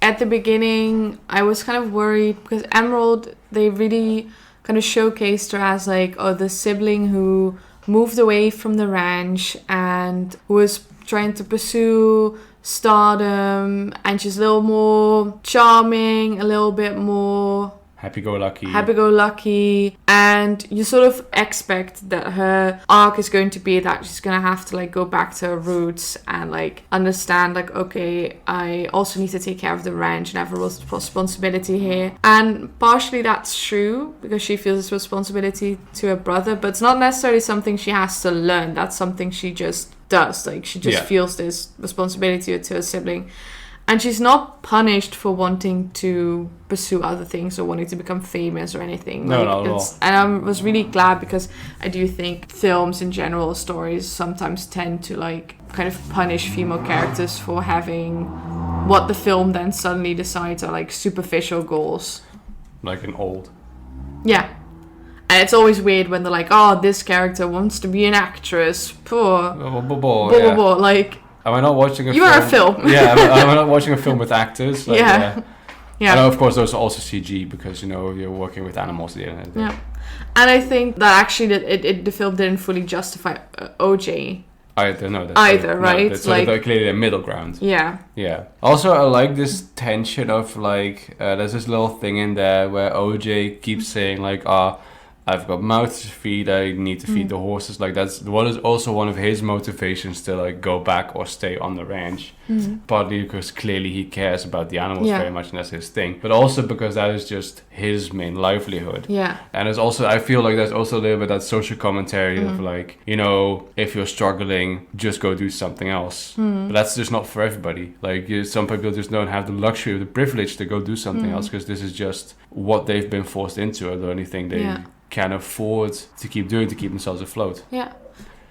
at the beginning, I was kind of worried because Emerald, they really kind of showcased her as like, oh, the sibling who moved away from the ranch and who was trying to pursue stardom, and she's a little more charming, a little bit more happy-go-lucky, and you sort of expect that her arc is going to be that she's gonna have to like go back to her roots and like understand like, okay, I also need to take care of the ranch and have a responsibility here. And partially that's true because she feels this responsibility to her brother, but it's not necessarily something she has to learn. That's something she just does. Like she just feels this responsibility to her sibling. And she's not punished for wanting to pursue other things or wanting to become famous or anything. No, not at all. And I was really glad because I do think films in general, stories sometimes tend to like kind of punish female characters for having what the film then suddenly decides are like superficial goals. Like an old. Yeah. And it's always weird when they're like, oh, this character wants to be an actress. Poor. Like... Am I not watching a film? You are a film. Yeah, am I not watching a film with actors? Like, yeah. And of course, those are also CG because, you know, you're working with animals at the end of the day. Yeah. And I think that actually the film didn't fully justify OJ. Either, right? That's like clearly a middle ground. Yeah. Yeah. Also, I like this tension of like, there's this little thing in there where OJ keeps saying like, I've got mouths to feed, I need to feed the horses. Like that's what is also one of his motivations to like go back or stay on the ranch. Partly because clearly he cares about the animals very much and that's his thing. But also because that is just his main livelihood. Yeah. And it's also, I feel like there's also a little bit that social commentary of like, you know, if you're struggling, just go do something else. But that's just not for everybody. Like some people just don't have the luxury or the privilege to go do something else because this is just what they've been forced into or the only thing they can afford to keep doing to keep themselves afloat. Yeah.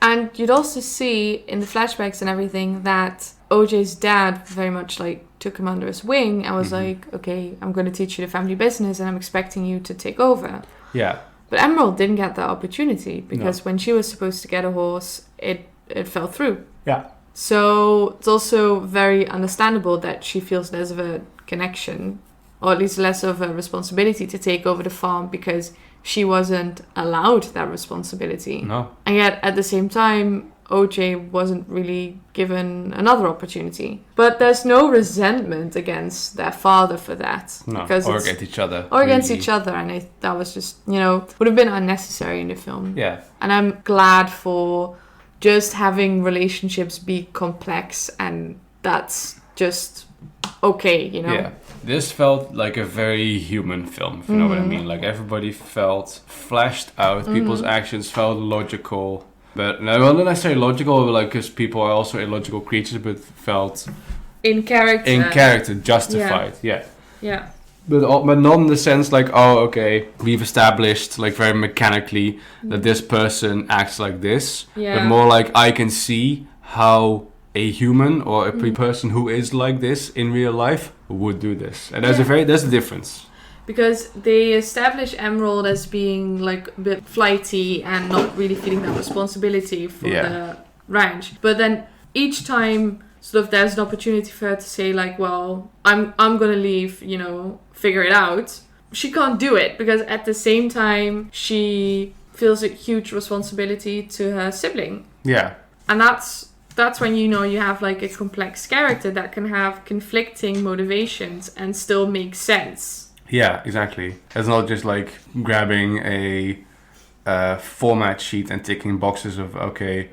And you'd also see in the flashbacks and everything that OJ's dad very much like took him under his wing and was like, okay, I'm going to teach you the family business and I'm expecting you to take over. Yeah. But Emerald didn't get that opportunity because when she was supposed to get a horse, it fell through. Yeah. So it's also very understandable that she feels less of a connection, or at least less of a responsibility to take over the farm because she wasn't allowed that responsibility. No. And yet at the same time, OJ wasn't really given another opportunity. But there's no resentment against their father for that. No, because or against each other. Or against each other. And that was just, you know, would have been unnecessary in the film. Yeah. And I'm glad for just having relationships be complex and that's just okay, you know? Yeah. This felt like a very human film, if you know what I mean. Like everybody felt fleshed out. People's actions felt logical. But not necessarily logical, but like because people are also illogical creatures, but felt in character, justified. Yeah. Yeah. But not in the sense like, oh, okay, we've established like very mechanically that this person acts like this. Yeah. But more like I can see how a human or a person who is like this in real life would do this. And there's a difference. Because they establish Emerald as being like a bit flighty and not really feeling that responsibility for the ranch. But then each time sort of there's an opportunity for her to say like, well, I'm gonna leave, you know, figure it out. She can't do it because at the same time she feels a huge responsibility to her sibling. Yeah. And that's when you know you have like a complex character that can have conflicting motivations and still make sense. Yeah, exactly. It's not just like grabbing a format sheet and ticking boxes of, okay,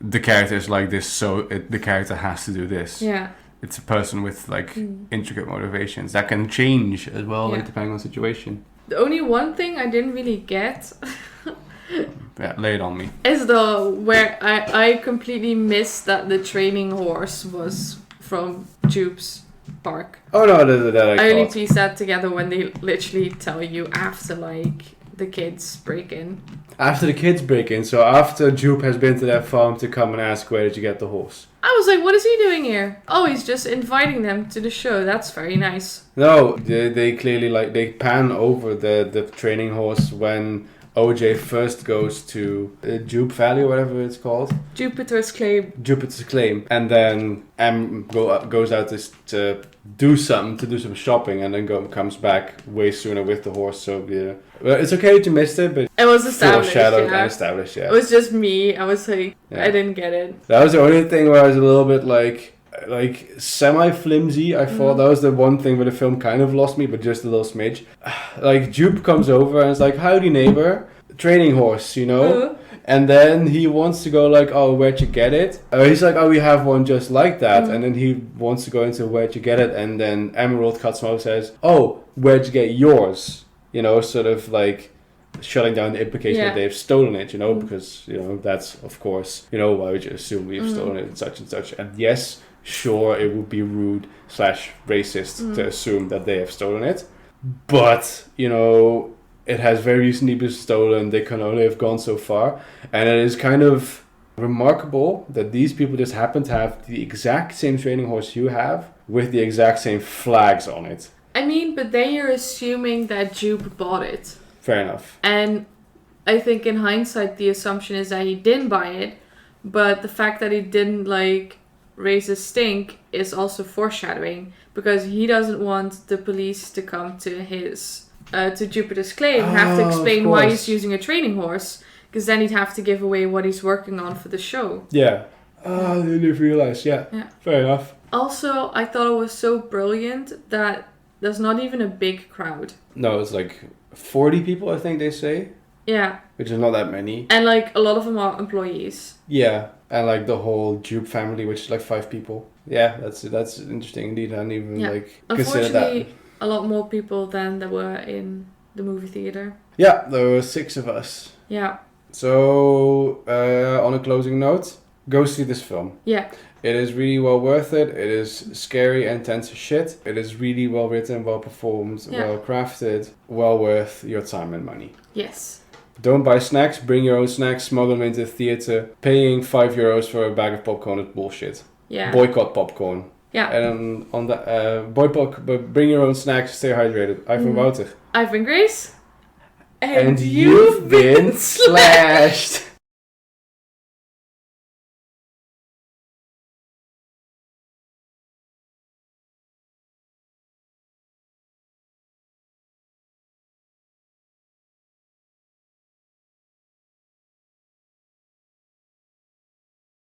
the character is like this, so the character has to do this. Yeah. It's a person with like intricate motivations that can change as well, like depending on the situation. The only one thing I didn't really get Yeah, lay it on me. is where I completely missed that the training horse was from Jupe's park. Oh no, that I only pieced that together when they literally tell you after like the kids break in. After the kids break in, so after Jupe has been to that farm to come and ask where did you get the horse. I was like, what is he doing here? Oh, he's just inviting them to the show. That's very nice. No, they clearly like they pan over the training horse when OJ first goes to Jupe Valley or whatever it's called. Jupiter's claim. Jupiter's claim. And then goes out to do some shopping and then comes back way sooner with the horse. So yeah. Well, it's okay to miss it, but It was established. foreshadowed and established, yeah. It was just me. I was like, I didn't get it. That was the only thing where I was a little bit like semi-flimsy. I thought that was the one thing where the film kind of lost me, but just a little smidge. Like Jupe comes over and it's like, howdy neighbor, training horse, you know? And then he wants to go like, oh, where'd you get it? He's like, oh, we have one just like that. And then he wants to go into where'd you get it? And then Emerald cuts him off and says, oh, where'd you get yours? You know, sort of like shutting down the implication that they've stolen it, you know, because, you know, that's, of course, you know, why would you assume we've stolen it and such. And yes, sure, it would be rude / racist to assume that they have stolen it. But, you know, it has very recently been stolen. They can only have gone so far. And it is kind of remarkable that these people just happen to have the exact same training horse you have with the exact same flags on it. I mean, but then you're assuming that Jupe bought it. Fair enough. And I think in hindsight, the assumption is that he didn't buy it. But the fact that he didn't, like, raise a stink is also foreshadowing. Because he doesn't want the police to come to his... to Jupiter's claim, have to explain why he's using a training horse, because then he'd have to give away what he's working on for the show. Yeah. I didn't realize. Yeah. Fair enough. Also, I thought it was so brilliant that there's not even a big crowd. No, it's like 40 people, I think they say. Yeah. which is not that many. And like a lot of them are employees. Yeah, and like the whole Jupe family, which is like 5 people. Yeah, that's interesting indeed. I didn't even like consider that. Unfortunately, a lot more people than there were in the movie theater. Yeah, there were 6 of us. Yeah. So, on a closing note, go see this film. Yeah. It is really well worth it. It is scary and tense as shit. It is really well written, well performed, well crafted, well worth your time and money. Yes. Don't buy snacks, bring your own snacks, smuggle them into the theatre. Paying €5 for a bag of popcorn is bullshit. Yeah. Boycott popcorn. Yeah. En on the bring your own snacks, stay hydrated. I've been Wouter. I've been Grace. And you've been slashed.